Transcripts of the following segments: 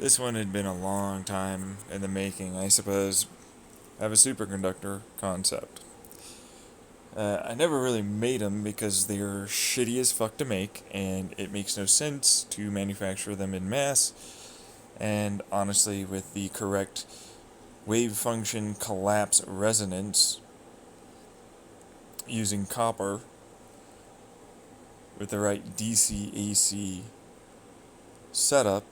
This one had been a long time in the making, I suppose. I have a superconductor concept. I never really made them because they're shitty as fuck to make, and it makes no sense to manufacture them in mass. And honestly, with the correct wave function collapse resonance using copper with the right DC AC setup,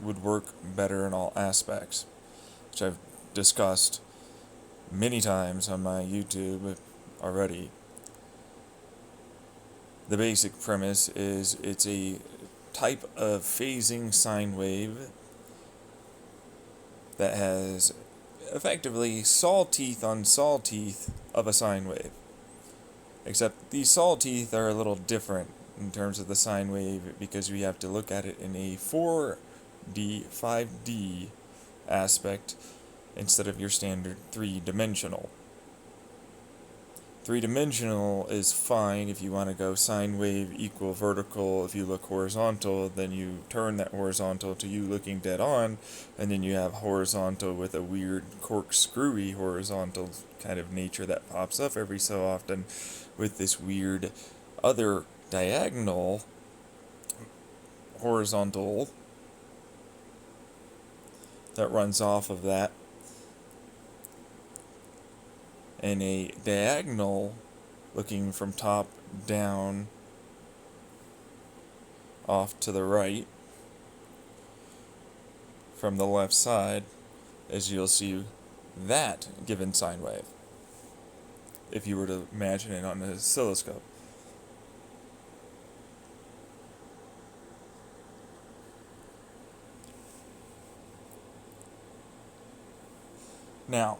would work better in all aspects, which I've discussed many times on my YouTube already. The basic premise is it's a type of phasing sine wave that has effectively saw teeth on saw teeth of a sine wave. Except these saw teeth are a little different in terms of the sine wave because we have to look at it in a 4D, 5D aspect instead of your standard 3-dimensional. 3-dimensional is fine if you want to go sine wave equal vertical. If you look horizontal, then you turn that horizontal to you looking dead on, and then you have horizontal with a weird corkscrewy horizontal kind of nature that pops up every so often with this weird other diagonal horizontal that runs off of that, and a diagonal looking from top down off to the right from the left side, as you'll see that given sine wave if you were to imagine it on an oscilloscope. Now,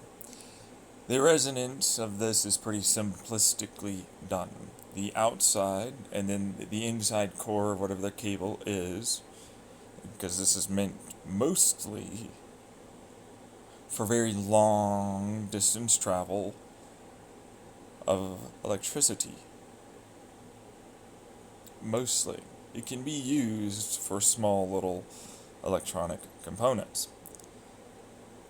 the resonance of this is pretty simplistically done. The outside and then the inside core of whatever the cable is, because this is meant mostly for very long distance travel of electricity. Mostly. It can be used for small little electronic components.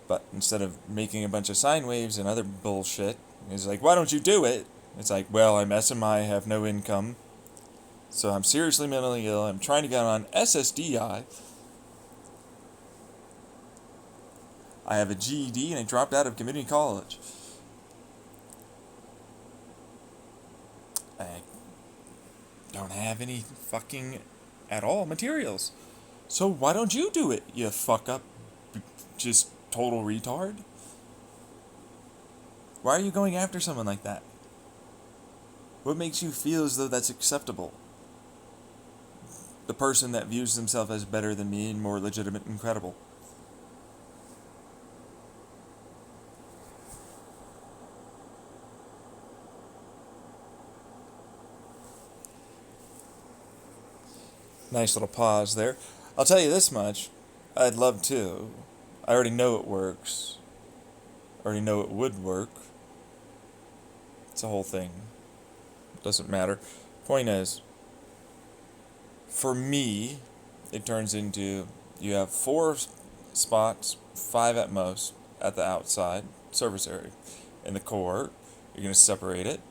But instead of making a bunch of sine waves and other bullshit, it's like, why don't you do it? It's like, well, I'm SMI, I have no income, so I'm seriously mentally ill, I'm trying to get on SSDI, I have a GED, and I dropped out of community college. I don't have any fucking at all materials. So why don't you do it, you fuck up, just total retard? Why are you going after someone like that? What makes you feel as though that's acceptable? The person that views themselves as better than me and more legitimate and credible. Nice little pause there. I'll tell you this much. I'd love to. I already know it works. I already know it would work. It's a whole thing. It doesn't matter. Point is, for me, it turns into you have 4 spots, 5 at most, at the outside surface area. In the core, you're going to separate it,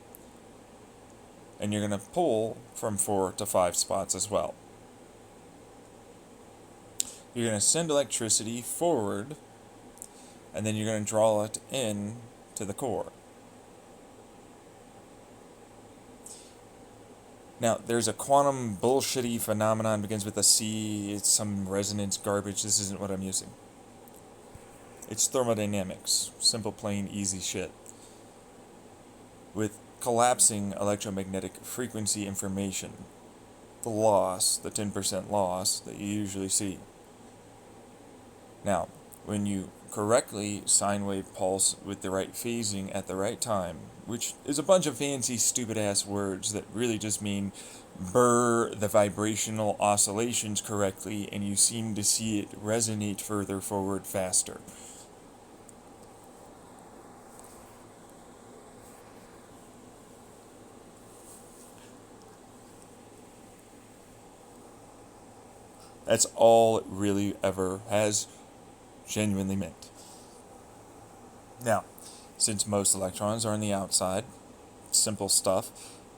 and you're going to pull from 4 to 5 spots as well. You're going to send electricity forward, and then you're going to draw it in to the core. Now, there's a quantum bullshitty phenomenon, begins with a C, it's some resonance garbage, this isn't what I'm using. It's thermodynamics, simple, plain, easy shit. With collapsing electromagnetic frequency information, the loss, the 10% loss that you usually see. Now, when you correctly sine wave pulse with the right phasing at the right time, which is a bunch of fancy stupid ass words that really just mean burr the vibrational oscillations correctly and you seem to see it resonate further forward faster. That's all it really ever has genuinely meant. Now, since most electrons are on the outside, simple stuff,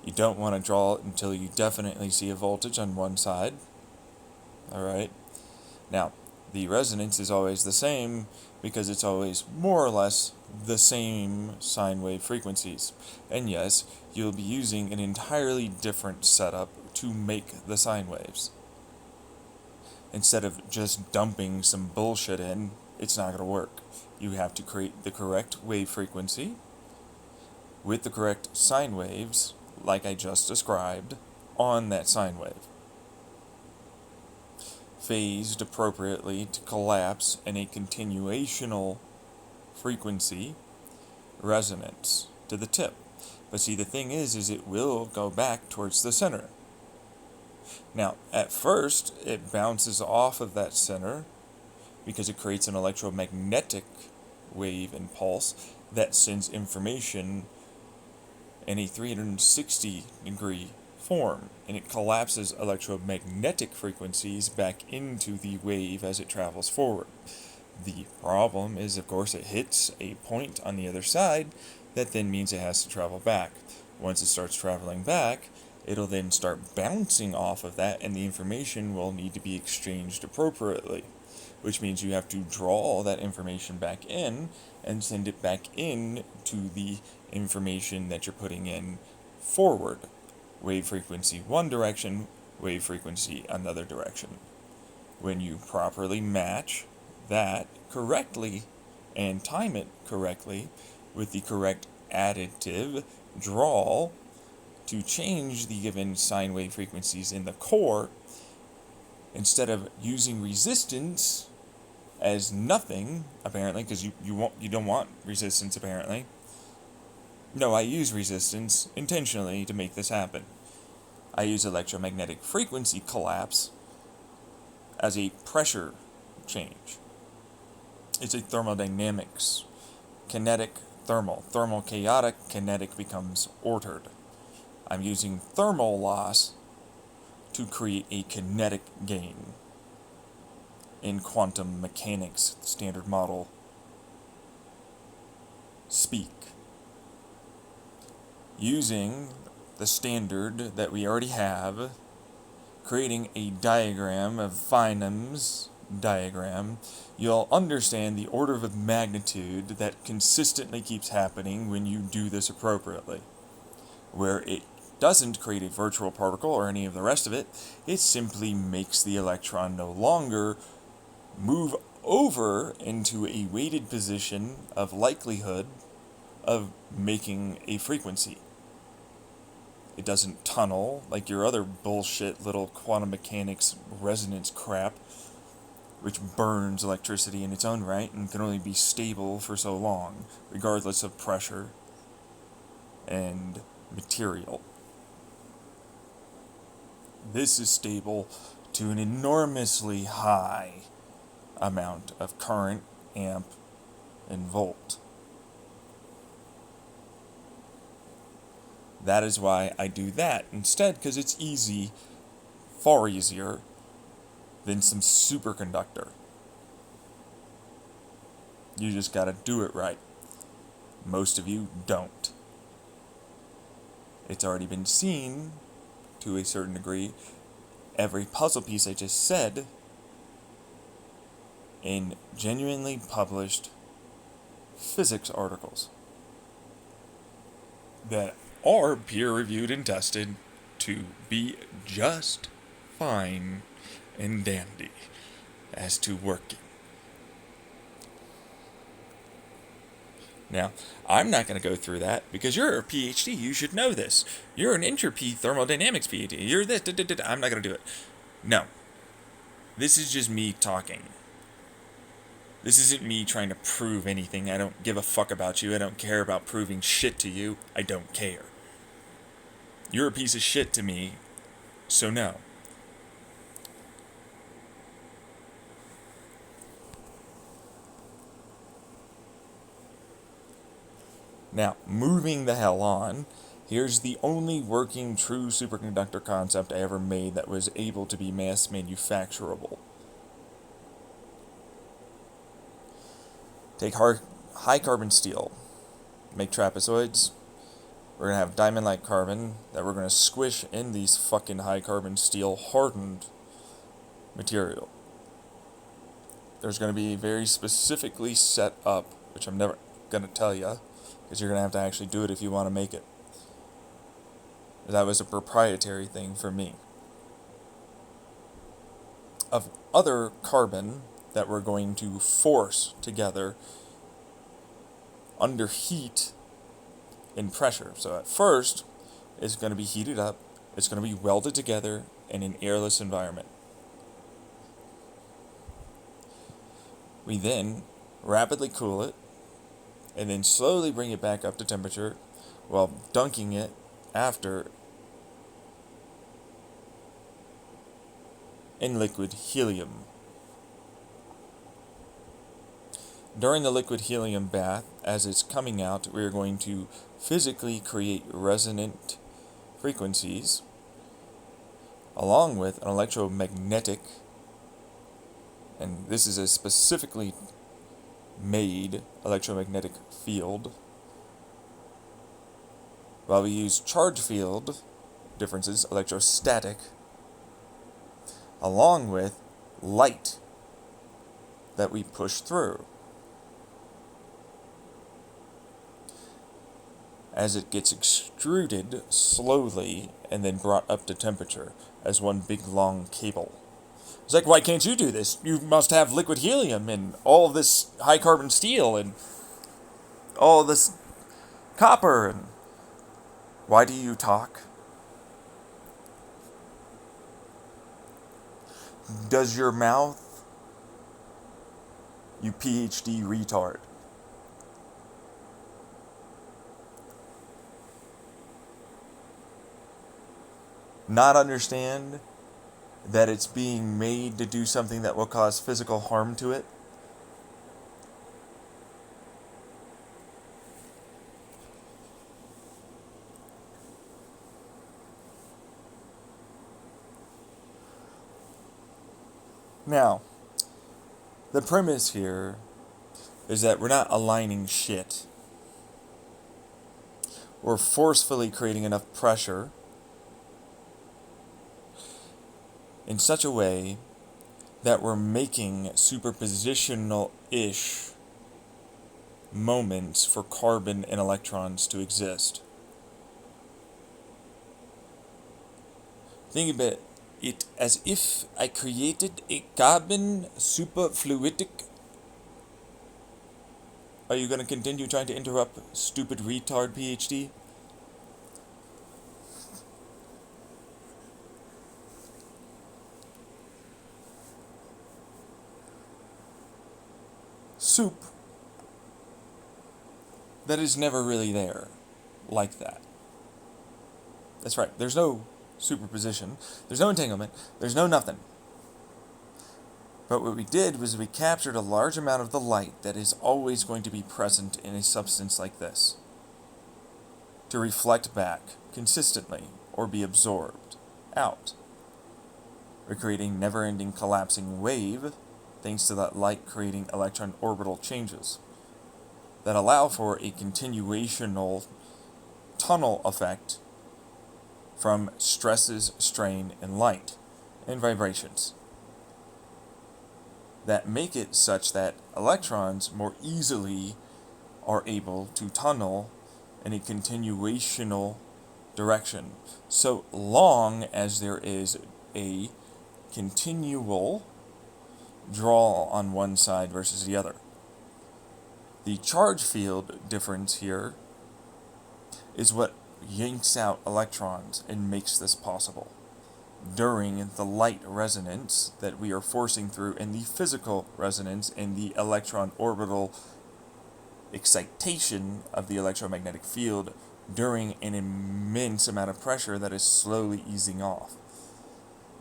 you don't want to draw it until you definitely see a voltage on one side. Alright? Now, the resonance is always the same because it's always more or less the same sine wave frequencies. And yes, you'll be using an entirely different setup to make the sine waves. Instead of just dumping some bullshit in, it's not going to work. You have to create the correct wave frequency with the correct sine waves, like I just described, on that sine wave. Phased appropriately to collapse in a continuational frequency resonance to the tip. But see, the thing is it will go back towards the center. Now, at first, it bounces off of that center because it creates an electromagnetic wave and pulse that sends information in a 360-degree form, and it collapses electromagnetic frequencies back into the wave as it travels forward. The problem is, of course, it hits a point on the other side that then means it has to travel back. Once it starts traveling back, it'll then start bouncing off of that, and the information will need to be exchanged appropriately, which means you have to draw that information back in and send it back in to the information that you're putting in forward. Wave frequency one direction, wave frequency another direction. When you properly match that correctly and time it correctly with the correct additive draw to change the given sine wave frequencies in the core, instead of using resistance as nothing, apparently, because you don't want resistance, apparently. No, I use resistance intentionally to make this happen. I use electromagnetic frequency collapse as a pressure change. It's a thermodynamics. Kinetic, thermal. Thermal, chaotic. Kinetic becomes ordered. I'm using thermal loss to create a kinetic gain in quantum mechanics standard model speak. Using the standard that we already have, creating a diagram of Feynman's diagram, you'll understand the order of magnitude that consistently keeps happening when you do this appropriately. Where it doesn't create a virtual particle or any of the rest of it, it simply makes the electron no longer move over into a weighted position of likelihood of making a frequency. It doesn't tunnel like your other bullshit little quantum mechanics resonance crap, which burns electricity in its own right and can only be stable for so long, regardless of pressure and material. This is stable to an enormously high amount of current, amp, and volt. That is why I do that instead, because it's easy, far easier than some superconductor. You just gotta do it right. Most of you don't. It's already been seen, to a certain degree, every puzzle piece I just said, in genuinely published physics articles that are peer-reviewed and tested to be just fine and dandy as to working. Now, I'm not going to go through that because you're a PhD. You should know this. You're an entropy thermodynamics PhD. You're this. I'm not going to do it. No. This is just me talking. This isn't me trying to prove anything. I don't give a fuck about you. I don't care about proving shit to you. I don't care. You're a piece of shit to me, so no. Now, moving the hell on, Here's the only working true superconductor concept I ever made that was able to be mass manufacturable. Take high carbon steel, make trapezoids. We're going to have diamond-like carbon that we're going to squish in these fucking high carbon steel hardened material. There's going to be very specifically set up, which I'm never going to tell you, because you're going to have to actually do it if you want to make it. That was a proprietary thing for me. Of other carbon that we're going to force together under heat and pressure. So at first, it's going to be heated up, it's going to be welded together in an airless environment. We then rapidly cool it, and then slowly bring it back up to temperature while dunking it after in liquid helium. During the liquid helium bath, as it's coming out, we are going to physically create resonant frequencies along with an electromagnetic, and this is a specifically made electromagnetic field, while we use charge field differences, electrostatic, along with light that we push through. As it gets extruded slowly and then brought up to temperature as one big long cable. It's like, why can't you do this? You must have liquid helium and all this high carbon steel and all this copper. And why do you talk? Does your mouth? You PhD retard. Not understand that it's being made to do something that will cause physical harm to it? Now, the premise here is that we're not aligning shit. We're forcefully creating enough pressure in such a way that we're making superpositional-ish moments for carbon and electrons to exist. Think about it as if I created a carbon superfluidic. Are you going to continue trying to interrupt, stupid retard PhD? Soup that is never really there like that. That's right, there's no superposition, there's no entanglement, there's no nothing. But what we did was we captured a large amount of the light that is always going to be present in a substance like this to reflect back consistently or be absorbed out. We're creating never-ending collapsing wave thanks to that light creating electron orbital changes that allow for a continuational tunnel effect from stresses, strain, and light, and vibrations that make it such that electrons more easily are able to tunnel in a continuational direction, so long as there is a continual draw on one side versus the other. The charge field difference here is what yanks out electrons and makes this possible during the light resonance that we are forcing through and the physical resonance and the electron orbital excitation of the electromagnetic field during an immense amount of pressure that is slowly easing off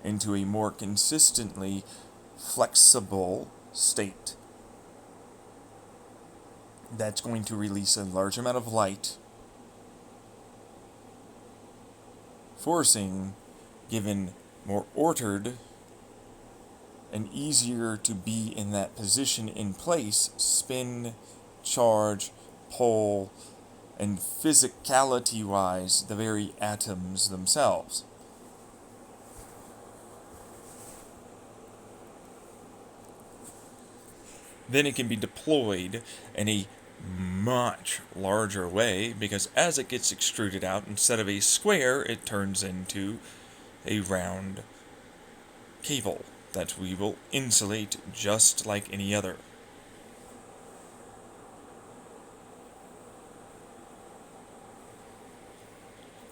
into a more consistently flexible state that's going to release a large amount of light forcing, given more ordered and easier to be in that position in place, spin, charge, pull, and physicality-wise, the very atoms themselves. Then it can be deployed in a much larger way, because as it gets extruded out, instead of a square, it turns into a round cable that we will insulate just like any other.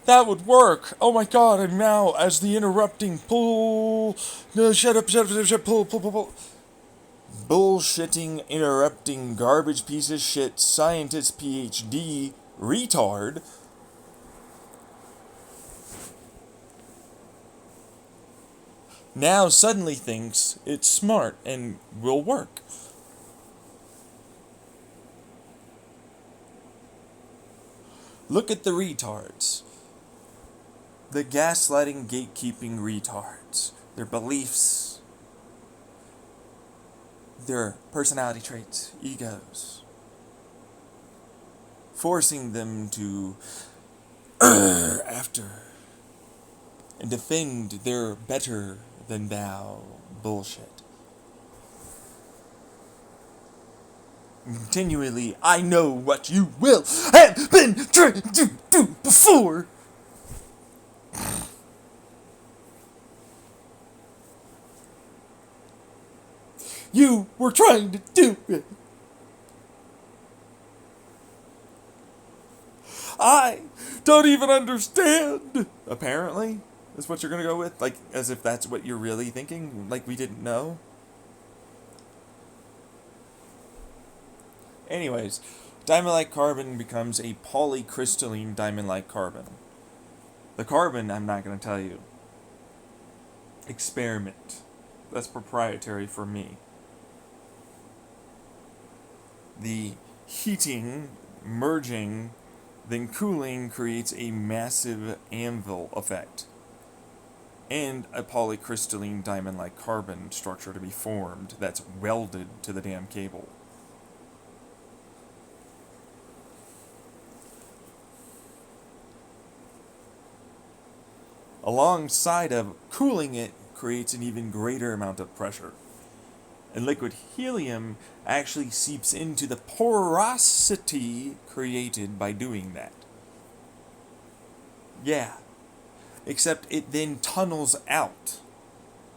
That would work! Oh my god, and now as the interrupting pull... No, shut up, pull. Bullshitting, interrupting, garbage piece of shit, scientist PhD, retard, now suddenly thinks it's smart and will work. Look at the retards. The gaslighting, gatekeeping retards. Their beliefs, their personality traits, egos. Forcing them to after and defend their better than thou bullshit. Continually, I know what you will have been trying to do before. You were trying to do it. I don't even understand. Apparently, is what you're gonna go with? Like, as if that's what you're really thinking? Like we didn't know? Anyways, diamond-like carbon becomes a polycrystalline diamond-like carbon. The carbon, I'm not gonna tell you. Experiment. That's proprietary for me. The heating, merging, then cooling creates a massive anvil effect, and a polycrystalline diamond-like carbon structure to be formed that's welded to the damn cable. Alongside of cooling it creates an even greater amount of pressure. And liquid helium actually seeps into the porosity created by doing that. Yeah. Except it then tunnels out.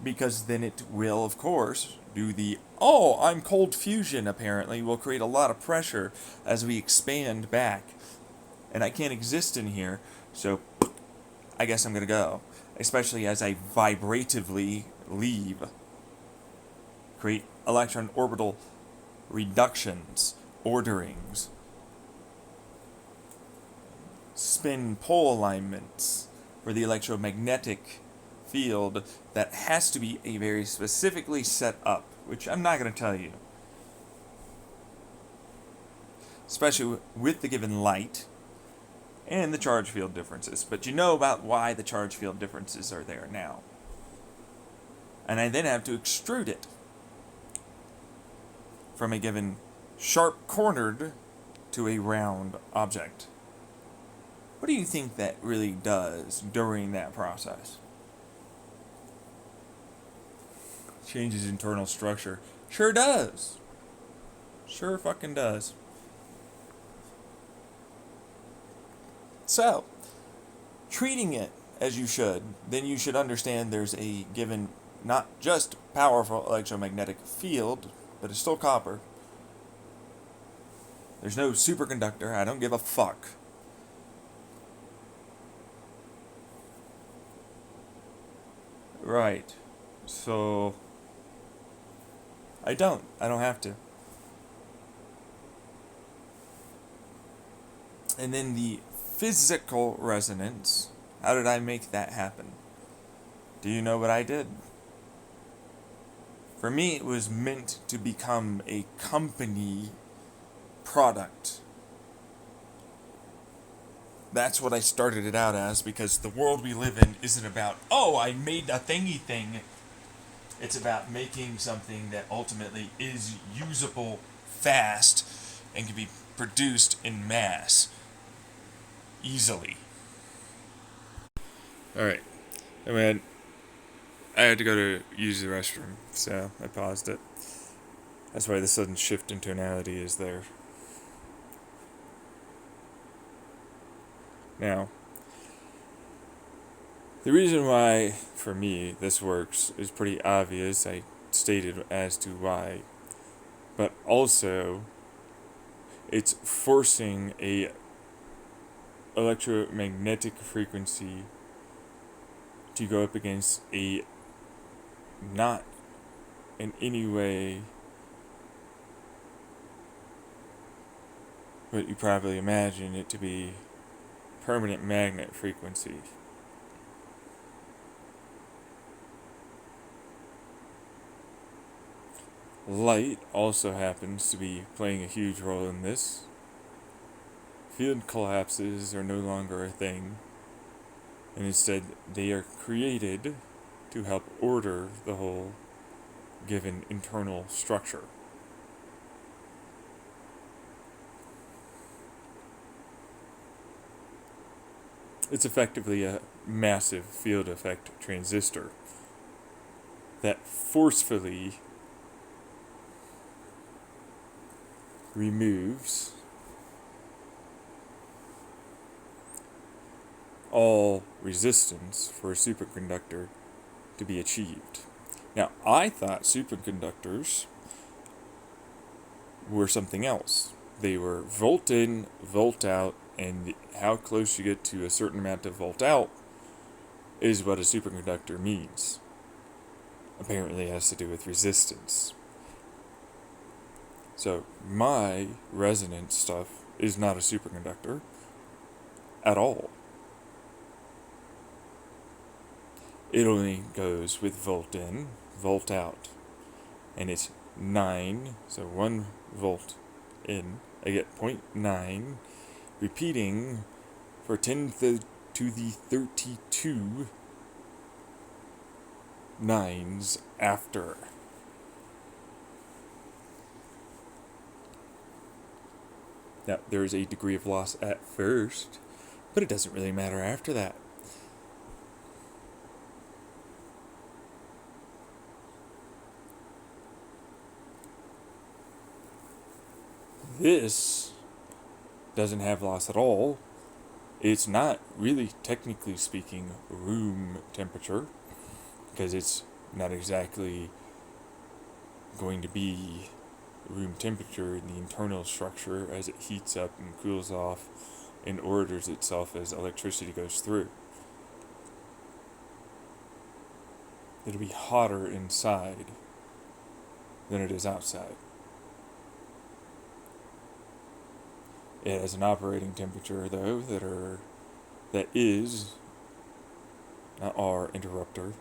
Because then it will, of course, do the, oh, I'm cold fusion, apparently, will create a lot of pressure as we expand back. And I can't exist in here, so I guess I'm gonna go. Especially as I vibratively leave. Create electron orbital reductions, orderings, spin-pole alignments for the electromagnetic field that has to be a very specifically set up, which I'm not going to tell you. Especially with the given light and the charge field differences. But you know about why the charge field differences are there now. And I then have to extrude it from a given sharp-cornered to a round object. What do you think that really does during that process? Changes internal structure. Sure does. Sure fucking does. So, treating it as you should, then you should understand there's a given, not just powerful electromagnetic field, but it's still copper. There's no superconductor. I don't give a fuck. Right. So, I don't have to. And then the physical resonance. How did I make that happen? Do you know what I did? For me, it was meant to become a company product. That's what I started it out as, because the world we live in isn't about, oh, I made a thingy thing. It's about making something that ultimately is usable fast and can be produced in mass easily. Alright. I mean, I had to go to use the restroom, so I paused it. That's why the sudden shift in tonality is there. Now, the reason why, for me, this works is pretty obvious. I stated as to why. But also, it's forcing a electromagnetic frequency to go up against a not in any way what you probably imagine it to be permanent magnet frequency. Light also happens to be playing a huge role in this. Field collapses are no longer a thing, and instead they are created to help order the whole given internal structure. It's effectively a massive field effect transistor that forcefully removes all resistance for a superconductor to be achieved. Now, I thought superconductors were something else. They were volt in, volt out, and how close you get to a certain amount of volt out is what a superconductor means. Apparently, it has to do with resistance. So, my resonance stuff is not a superconductor at all. It only goes with volt in, volt out. And it's 9, so 1 volt in. I get 0.9, repeating for 10 to the 32 nines after. Now, there is a degree of loss at first, but it doesn't really matter after that. This doesn't have loss at all. It's not really, technically speaking, room temperature, because it's not exactly going to be room temperature in the internal structure as it heats up and cools off and orders itself as electricity goes through. It'll be hotter inside than it is outside. It has an operating temperature, though, that is, not our interrupter,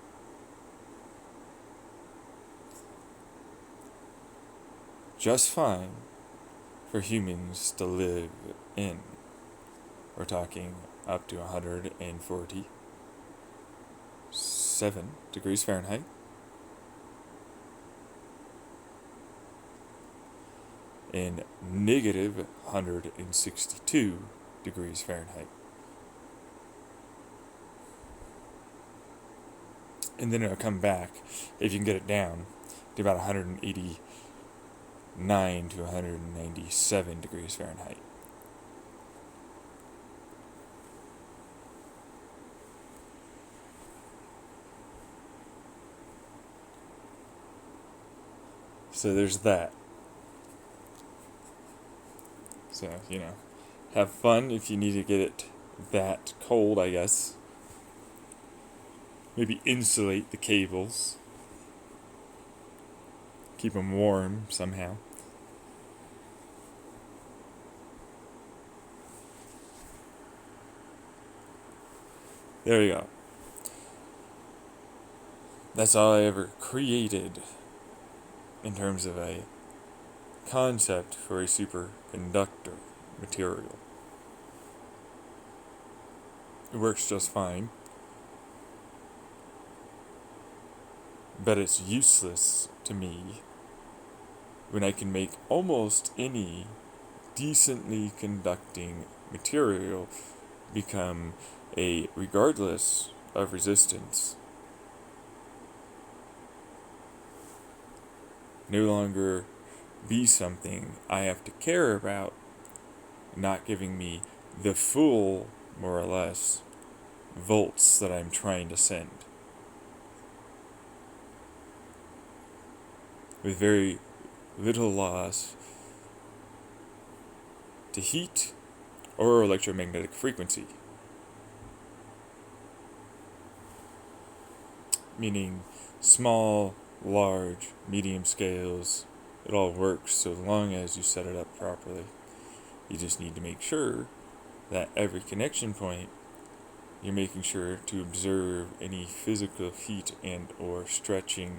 just fine for humans to live in. We're talking up to 147 degrees Fahrenheit. And negative 162 degrees Fahrenheit. And then it'll come back, if you can get it down, to about 189 to 197 degrees Fahrenheit. So there's that. So, have fun if you need to get it that cold, I guess. Maybe insulate the cables. Keep them warm somehow. There you go. That's all I ever created in terms of a concept for a superconductor material. It works just fine. But it's useless to me when I can make almost any decently conducting material become a regardless of resistance, no longer be something I have to care about, not giving me the full, more or less, volts that I'm trying to send. With very little loss to heat or electromagnetic frequency. Meaning small, large, medium scales, it all works so long as you set it up properly. You just need to make sure that every connection point, you're making sure to observe any physical heat and or stretching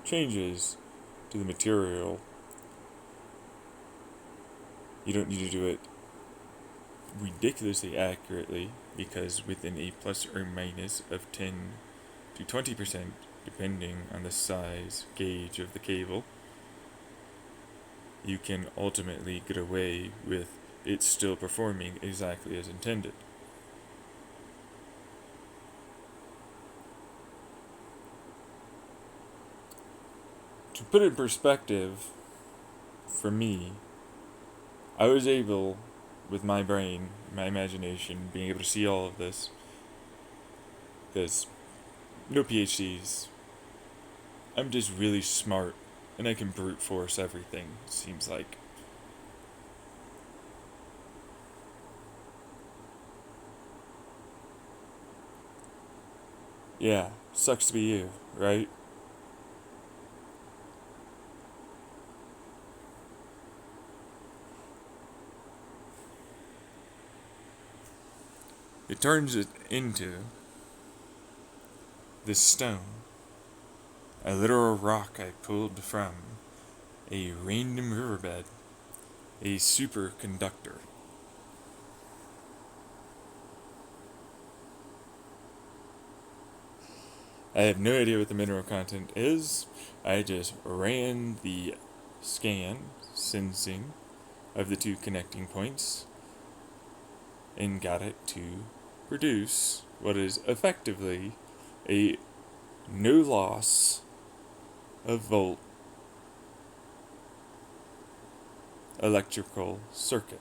changes to the material. You don't need to do it ridiculously accurately, because within a plus or minus of 10 to 20%, depending on the size gauge of the cable, you can ultimately get away with it still performing exactly as intended. To put it in perspective, for me, I was able, with my brain, my imagination, being able to see all of this, because no PhDs, I'm just really smart, and I can brute force everything, seems like. Yeah, sucks to be you, right? It turns it into this stone, a literal rock I pulled from a random riverbed, a superconductor. I have no idea what the mineral content is. I just ran the scan, sensing, of the two connecting points and got it to produce what is effectively a no loss of volt electrical circuit.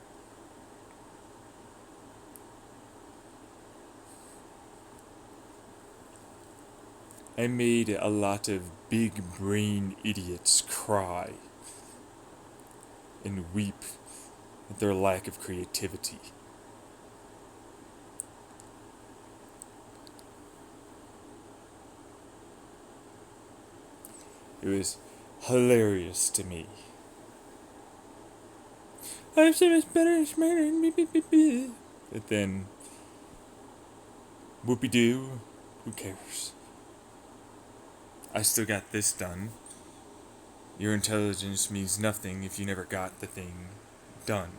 I made a lot of big brain idiots cry and weep at their lack of creativity. It was hilarious to me. I'm so much better and smarter and me. But then, whoopie-doo, who cares? I still got this done. Your intelligence means nothing if you never got the thing done.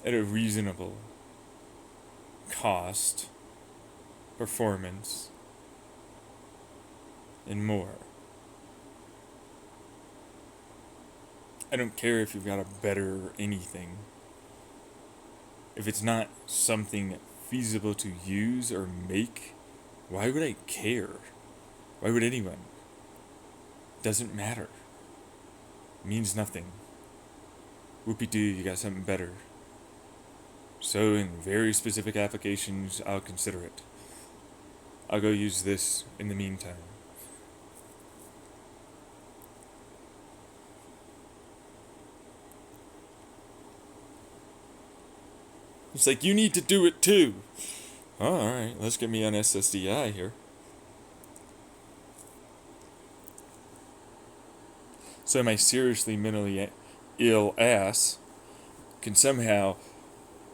At a reasonable cost, performance, and more. I don't care if you've got a better anything. If it's not something feasible to use or make, why would I care? Why would anyone? Doesn't matter. Means nothing. Whoopie-doo, you got something better. So in very specific applications, I'll consider it. I'll go use this in the meantime. It's like, you need to do it too. Oh, alright, let's get me on SSDI here. So my seriously mentally ill ass can somehow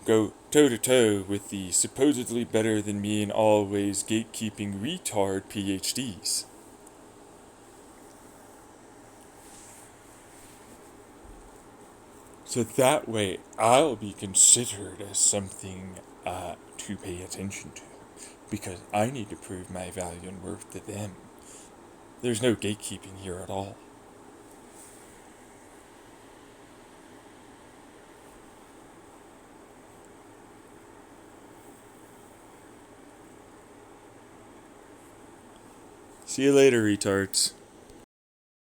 go toe-to-toe with the supposedly better than me in all ways gatekeeping retard PhDs. So that way I'll be considered as something to pay attention to. Because I need to prove my value and worth to them. There's no gatekeeping here at all. See you later, retards.